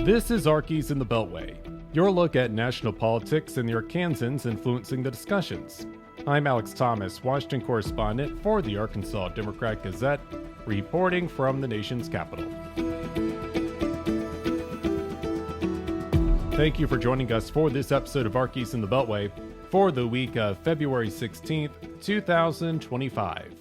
This is Arkies in the Beltway, your look at national politics and the Arkansans influencing the discussions. I'm Alex Thomas, Washington Correspondent for the Arkansas Democrat-Gazette, reporting from the nation's capital. Thank you for joining us for this episode of Arkies in the Beltway for the week of February 16th, 2025.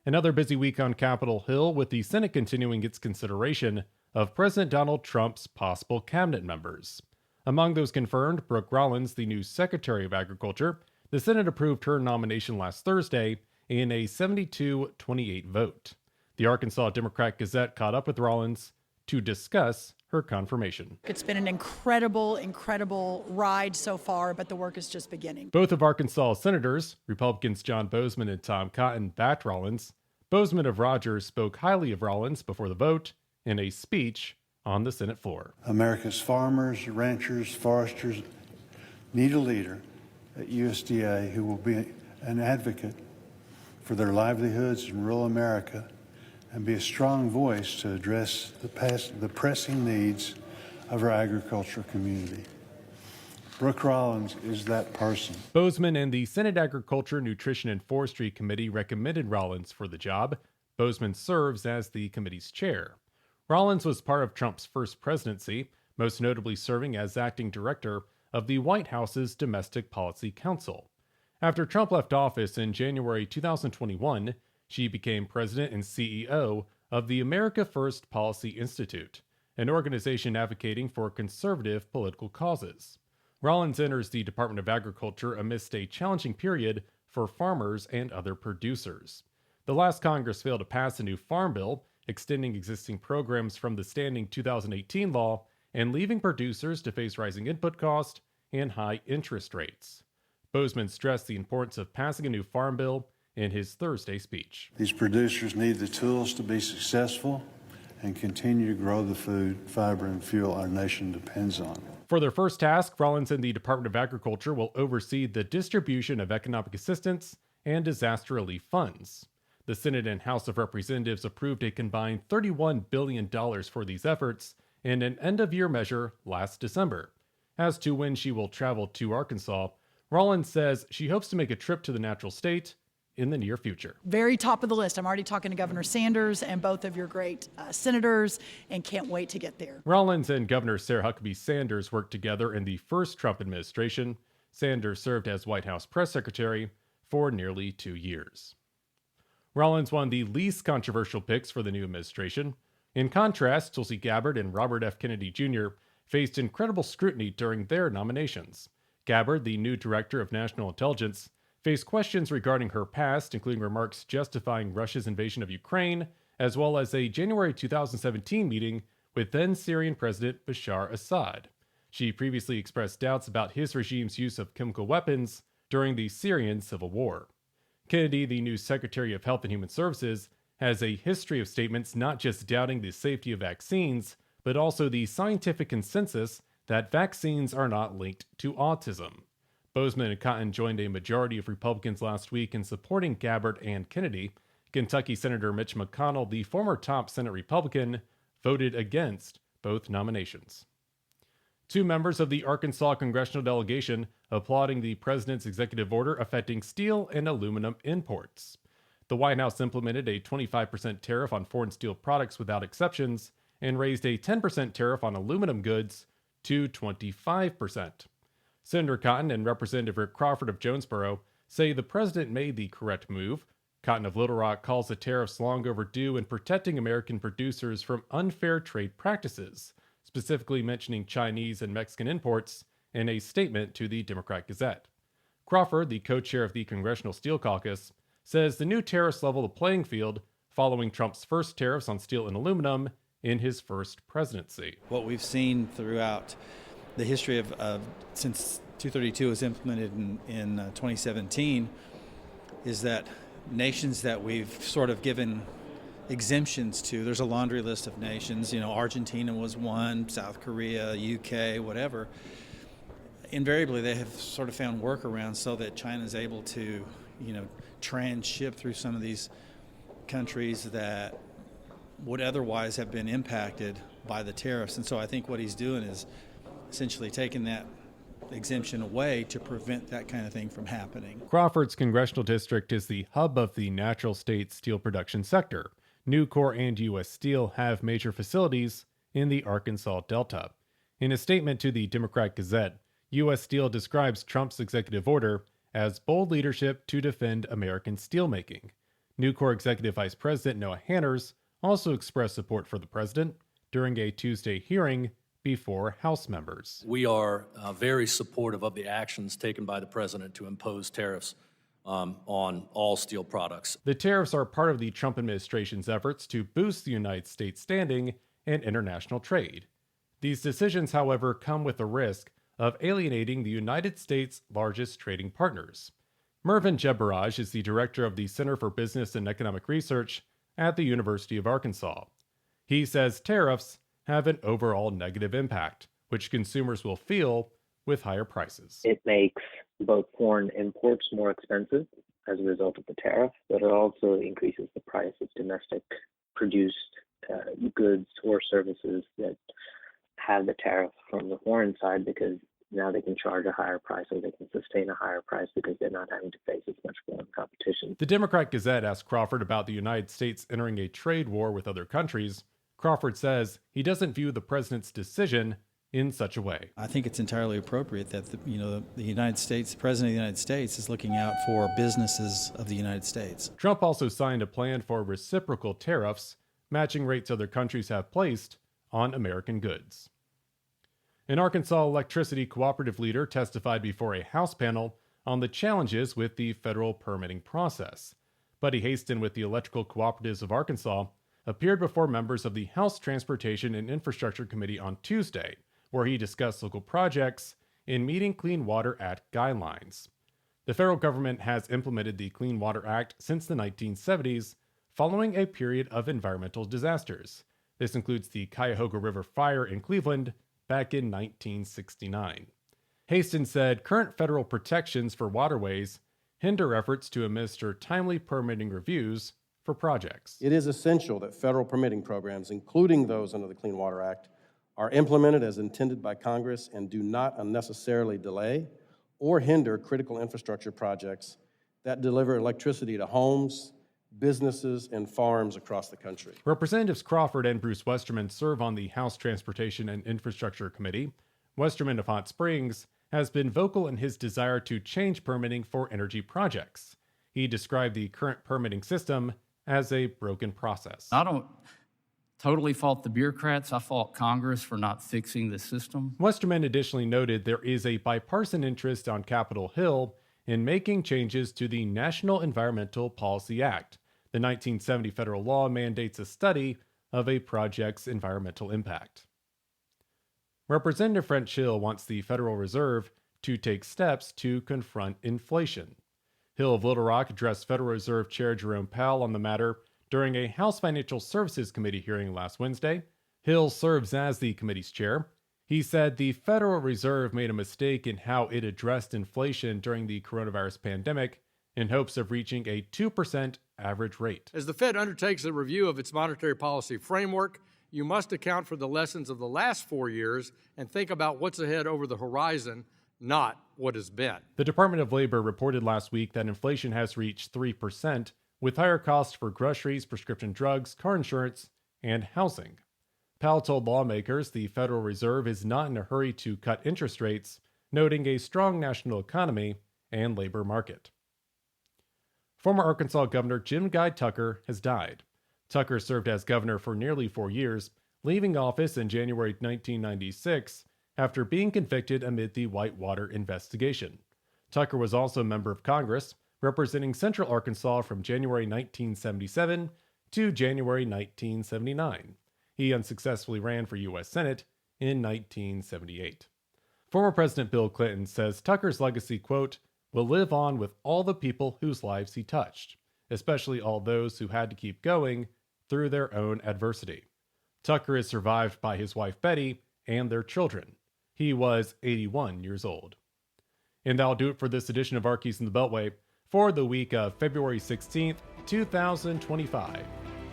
Another busy week on Capitol Hill with the Senate continuing its consideration of President Donald Trump's possible cabinet members. Among those confirmed, Brooke Rollins, the new Secretary of Agriculture. The Senate approved her nomination last Thursday in a 72-28 vote. The Arkansas Democrat-Gazette caught up with Rollins to discuss her confirmation. It's been an incredible ride so far, but the work is just beginning. Both of Arkansas senators, Republicans John Boozman and Tom Cotton, backed Rollins. Boozman of Rogers spoke highly of Rollins before the vote in a speech on the Senate floor. America's farmers, ranchers, foresters need a leader at USDA who will be an advocate for their livelihoods in rural America and be a strong voice to address the pressing needs of our agricultural community. Brooke Rollins is that person. Boozman and the Senate Agriculture, Nutrition, and Forestry Committee recommended Rollins for the job. Boozman serves as the committee's chair. Rollins was part of Trump's first presidency, most notably serving as acting director of the White House's Domestic Policy Council. After Trump left office in January 2021, she became president and CEO of the America First Policy Institute, an organization advocating for conservative political causes. Rollins enters the Department of Agriculture amidst a challenging period for farmers and other producers. The last Congress failed to pass a new farm bill, extending existing programs from the standing 2018 law and leaving producers to face rising input costs and high interest rates. Boozman stressed the importance of passing a new farm bill in his Thursday speech. These producers need the tools to be successful and continue to grow the food, fiber, and fuel our nation depends on. For their first task, Rollins and the Department of Agriculture will oversee the distribution of economic assistance and disaster relief funds. The Senate and House of Representatives approved a combined $31 billion for these efforts in an end-of-year measure last December. As to when she will travel to Arkansas, Rollins says she hopes to make a trip to the natural state in the near future. Very top of the list. I'm already talking to Governor Sanders and both of your great senators and can't wait to get there. Rollins and Governor Sarah Huckabee Sanders worked together in the first Trump administration. Sanders served as White House press secretary for nearly 2 years. Rollins won the least controversial picks for the new administration. In contrast, Tulsi Gabbard and Robert F. Kennedy Jr. faced incredible scrutiny during their nominations. Gabbard, the new director of national intelligence, faced questions regarding her past, including remarks justifying Russia's invasion of Ukraine, as well as a January 2017 meeting with then Syrian President Bashar Assad. She previously expressed doubts about his regime's use of chemical weapons during the Syrian civil war. Kennedy, the new Secretary of Health and Human Services, has a history of statements not just doubting the safety of vaccines, but also the scientific consensus that vaccines are not linked to autism. Boozman and Cotton joined a majority of Republicans last week in supporting Gabbard and Kennedy. Kentucky Senator Mitch McConnell, the former top Senate Republican, voted against both nominations. 2 members of the Arkansas congressional delegation applauding the president's executive order affecting steel and aluminum imports. The White House implemented a 25% tariff on foreign steel products without exceptions and raised a 10% tariff on aluminum goods to 25%. Senator Cotton and Representative Rick Crawford of Jonesboro say the president made the correct move. Cotton of Little Rock calls the tariffs long overdue in protecting American producers from unfair trade practices, specifically mentioning Chinese and Mexican imports in a statement to the Democrat-Gazette. Crawford, the co-chair of the Congressional Steel Caucus, says the new tariffs level the playing field following Trump's first tariffs on steel and aluminum in his first presidency. What we've seen throughout the history of since 232 was implemented in 2017 is that nations that we've sort of given exemptions to, there's a laundry list of nations, Argentina was one, South Korea, UK, whatever. Invariably, they have sort of found workarounds so that China is able to, transship through some of these countries that would otherwise have been impacted by the tariffs. And so I think what he's doing is essentially taking that exemption away to prevent that kind of thing from happening. Crawford's congressional district is the hub of the natural state steel production sector. Nucor and U.S. Steel have major facilities in the Arkansas Delta. In a statement to the Democrat-Gazette, U.S. Steel describes Trump's executive order as bold leadership to defend American steelmaking. Nucor Executive Vice President Noah Hanners also expressed support for the president during a Tuesday hearing before House members. We are very supportive of the actions taken by the president to impose tariffs on all steel products. The tariffs are part of the Trump administration's efforts to boost the United States' standing in international trade. These decisions, however, come with the risk of alienating the United States' largest trading partners. Mervyn Jebaraj is the director of the Center for Business and Economic Research at the University of Arkansas. He says tariffs have an overall negative impact, which consumers will feel with higher prices. It makes both foreign imports more expensive as a result of the tariff, but it also increases the price of domestic produced goods or services that have the tariff from the foreign side, because now they can charge a higher price, or they can sustain a higher price because they're not having to face as much foreign competition. The Democrat-Gazette asked Crawford about the United States entering a trade war with other countries. Crawford says he doesn't view the president's decision in such a way. I think it's entirely appropriate that the United States, the president of the United States, is looking out for businesses of the United States. Trump also signed a plan for reciprocal tariffs, matching rates other countries have placed on American goods. An Arkansas electricity cooperative leader testified before a House panel on the challenges with the federal permitting process. Buddy Haston with the Electrical Cooperatives of Arkansas appeared before members of the House Transportation and Infrastructure Committee on Tuesday, where he discussed local projects in meeting Clean Water Act guidelines. The federal government has implemented the Clean Water Act since the 1970s, following a period of environmental disasters. This includes the Cuyahoga River fire in Cleveland back in 1969. Haston said current federal protections for waterways hinder efforts to administer timely permitting reviews for projects. It is essential that federal permitting programs, including those under the Clean Water Act, are implemented as intended by Congress and do not unnecessarily delay or hinder critical infrastructure projects that deliver electricity to homes, businesses, and farms across the country. Representatives Crawford and Bruce Westerman serve on the House Transportation and Infrastructure Committee. Westerman of Hot Springs has been vocal in his desire to change permitting for energy projects. He described the current permitting system as a broken process. I don't totally fault the bureaucrats. I fault Congress for not fixing the system. Westerman additionally noted there is a bipartisan interest on Capitol Hill in making changes to the National Environmental Policy Act. The 1970 federal law mandates a study of a project's environmental impact. Representative French Hill wants the Federal Reserve to take steps to confront inflation. Hill of Little Rock addressed Federal Reserve Chair Jerome Powell on the matter during a House Financial Services Committee hearing last Wednesday. Hill serves as the committee's chair. He said the Federal Reserve made a mistake in how it addressed inflation during the coronavirus pandemic in hopes of reaching a 2% average rate. As the Fed undertakes a review of its monetary policy framework, you must account for the lessons of the last 4 years and think about what's ahead over the horizon, not what has been. The Department of Labor reported last week that inflation has reached 3%, with higher costs for groceries, prescription drugs, car insurance, and housing. Powell told lawmakers the Federal Reserve is not in a hurry to cut interest rates, noting a strong national economy and labor market. Former Arkansas Governor Jim Guy Tucker has died. Tucker served as governor for nearly 4 years, leaving office in January 1996 after being convicted amid the Whitewater investigation. Tucker was also a member of Congress, representing Central Arkansas from January 1977 to January 1979. He unsuccessfully ran for U.S. Senate in 1978. Former President Bill Clinton says Tucker's legacy, quote, will live on with all the people whose lives he touched, especially all those who had to keep going through their own adversity. Tucker is survived by his wife Betty and their children. He was 81 years old. And that'll do it for this edition of Arkies in the Beltway for the week of February 16th, 2025.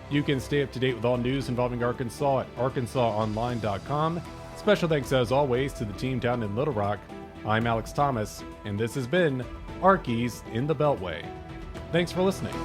You can stay up to date with all news involving Arkansas at arkansasonline.com. Special thanks, as always, to the team down in Little Rock. I'm Alex Thomas, and this has been Arkies in the Beltway. Thanks for listening.